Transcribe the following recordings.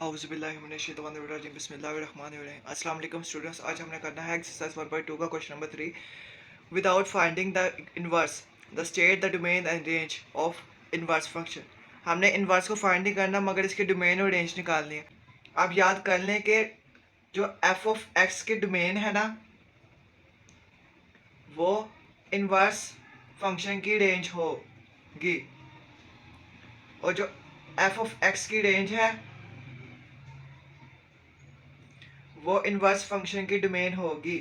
औज़ुबिल्लाहिमिनश्शैतानिर्रजीम बिस्मिल्लाहिर्रहमानिर्रहीम। अस्सलाम वालेकुम स्टूडेंट्स, आज हमने करना है एक्सरसाइज 1.2 का question number 3। Without finding the inverse the state the domain and range of inverse function. हमने इनवर्स को फाइंड नहीं करना मगर इसके डोमेन और रेंज निकालनी है। अब याद कर लें कि जो एफ ऑफ एक्स के डोमेन है ना, वो इनवर्स फंक्शन की रेंज होगी, और जो एफ ऑफ एक्स की रेंज है वो इनवर्स फंक्शन की डोमेन होगी।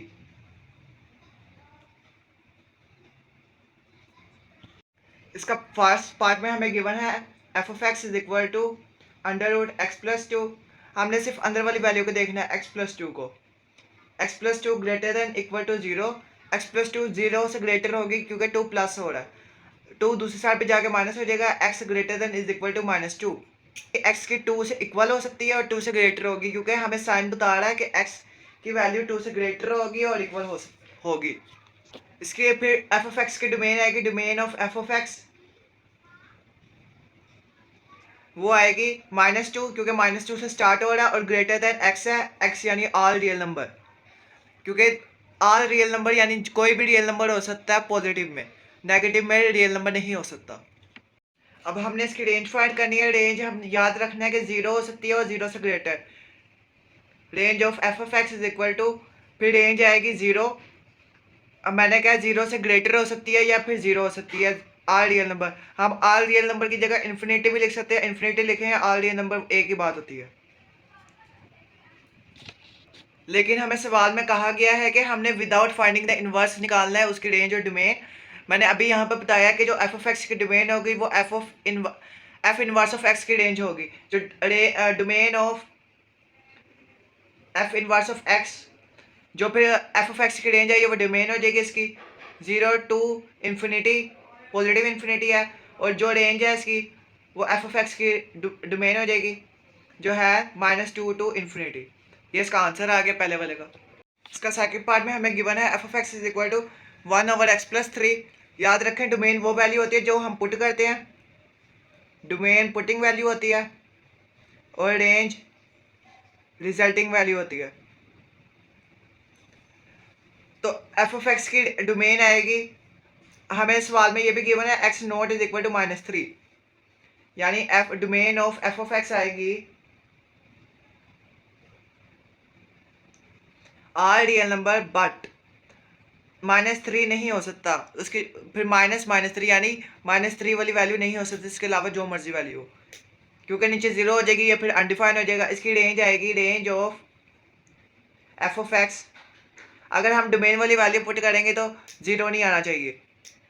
इसका फर्स्ट पार्ट में हमें गिवन है f of x is equal to under root x plus two. हमने सिर्फ अंदर वाली वैल्यू को देखना है, एक्स प्लस टू को। X plus two greater than equal to zero. X plus two zero से ग्रेटर होगी क्योंकि टू प्लस हो रहा है, टू दूसरी साइड पे जाके माइनस हो जाएगा। X greater than is equal to minus two. X की टू से इक्वल हो सकती है और टू से ग्रेटर होगी, क्योंकि हमें साइन बता रहा है कि एक्स की वैल्यू टू से ग्रेटर होगी और इक्वल होगी। इसके फिर एफ ऑफ एक्स की डोमेन आएगी, domain of f of x वो आएगी माइनस टू, क्योंकि माइनस टू से स्टार्ट हो रहा है और ग्रेटर देन एक्स है। एक्स यानी ऑल रियल नंबर, क्योंकि ऑल रियल नंबर यानी कोई भी रियल नंबर हो सकता है पॉजिटिव में, नेगेटिव में रियल नंबर नहीं हो सकता। अब हमने इसकी रेंज फाइंड करनी है। रेंज हम याद रखना है कि जीरो हो सकती है और जीरो से greater. Range of f of x is equal to, फिर रेंज आएगी जीरो। अब मैंने कहा जीरो से ग्रेटर हो सकती है या फिर जीरो हो सकती है आल रियल नंबर। हम आल रियल नंबर की जगह इन्फिनिटी भी लिख सकते हैं, इन्फिनिटी लिखे हैं, आल रियल नंबर एक ही बात होती है। लेकिन हमें सवाल में कहा गया है कि हमने विदाउट फाइंडिंग द इनवर्स निकालना है, उसकी रेंज और डोमेन। मैंने अभी यहाँ पर बताया कि जो एफ ऑफ एक्स की डोमेन होगी वो एफ इनवर्स ऑफ एक्स की रेंज होगी। जो domain of f inverse of x, जो फिर एफ ऑफ एक्स की रेंज है, ये वो डोमेन हो जाएगी इसकी। Zero to infinity, positive infinity है, और जो रेंज है इसकी वो एफ ऑफ एक्स की डोमेन हो जाएगी, जो है माइनस टू टू इन्फिनिटी। ये इसका आंसर आ गया पहले वाले का। इसका सेकंड पार्ट में हमें गिवन है f of x is equal to one over x plus three. याद रखें डोमेन वो वैल्यू होती है जो हम पुट करते हैं, डोमेन पुटिंग वैल्यू होती है, और रेंज रिजल्टिंग वैल्यू होती है। तो एफ ऑफ एक्स की डोमेन आएगी, हमें सवाल में ये भी गिवन है x not is equal to minus three, यानी f domain of f of x आएगी are real number but minus three नहीं हो सकता उसकी। फिर माइनस माइनस थ्री यानी माइनस थ्री वाली वैल्यू नहीं हो सकती, इसके अलावा जो मर्जी वैल्यू हो, क्योंकि नीचे जीरो हो जाएगी या फिर अनडिफाइंड हो जाएगा। इसकी रेंज आएगी range of f of x. अगर हम डोमेन वाली वैल्यू पुट करेंगे तो जीरो नहीं आना चाहिए,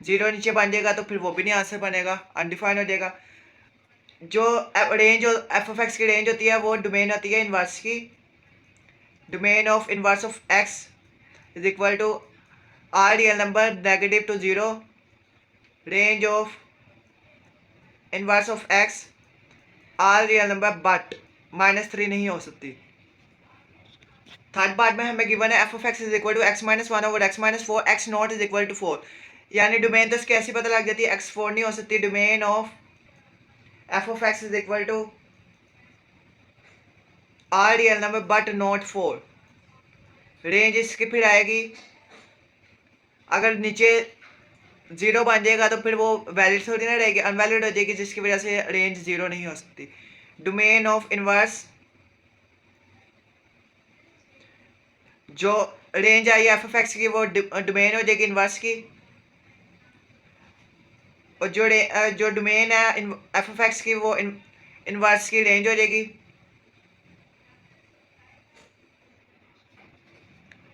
जीरो नीचे बन जाएगा तो फिर वो भी नहीं आंसर बनेगा, अनडिफाइंड हो जाएगा। जो रेंज एफ ऑफ एक्स की रेंज होती है वो डोमेन होती है इनवर्स की। Domain of inverse of x is equal to R real number negative two zero. Range of inverse of x R real number but minus three नहीं हो सकती। थर्ड पार्ट में हमें गिवन है f of x is equal to x minus one over x minus four, x not is equal to four. यानी domain तो इसकी ऐसी पता लग जाती है, एक्स फोर नहीं हो सकती। Domain of f of x is equal to R real number but not four. Range इसकी फिर आएगी, अगर नीचे जीरो बन जाएगा तो फिर वो वैलिड थोड़ी ना रहेगी, अनवैलिड हो जाएगी, जिसकी वजह से रेंज जीरो नहीं हो सकती। डोमेन ऑफ इनवर्स, जो range I F of x की वो डोमेन हो जाएगी इनवर्स की, और जो डोमेन है एफ ऑफ एक्स की वो इनवर्स की रेंज हो जाएगी।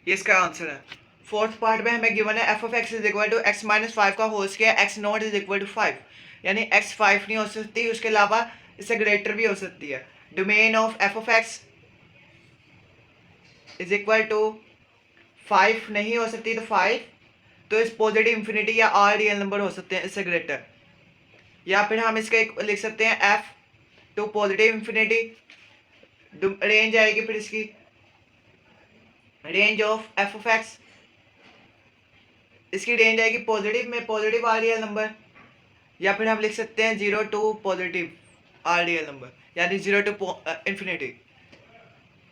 ये इसका आंसर है। फोर्थ पार्ट में हमें गिवन है f of x is equal to x minus five का whole square, x not is equal to five, यानी एक्स फाइव नहीं हो सकती, उसके अलावा इससे ग्रेटर भी हो सकती है। Domain of f of x is equal to five नहीं हो सकती, तो फाइव तो इस पॉजिटिव इंफिनिटी या आर रियल नंबर हो सकते हैं इससे ग्रेटर, या फिर हम इसका एक लिख सकते हैं f to positive infinity. Range आएगी फिर इसकी range of f of x, इसकी रेंज आएगी पॉजिटिव में पॉजिटिव आर रियल नंबर, या फिर हम लिख सकते हैं zero to positive R real number, यानी जीरो टू इंफिनिटी।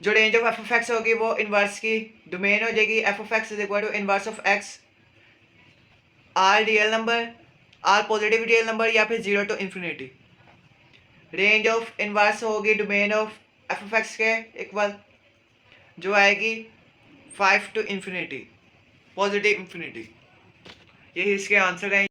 जो range of f of x होगी वो इन्वर्स की डोमेन हो जाएगी। F of x is equal to inverse of x, R real number, R positive real number या फिर 0 to infinity. Range of inverse होगी domain of f of x के equal, जो आएगी 5 टू इन्फिनिटी, पॉजिटिव इन्फिनिटी। यही इसके answer हैं।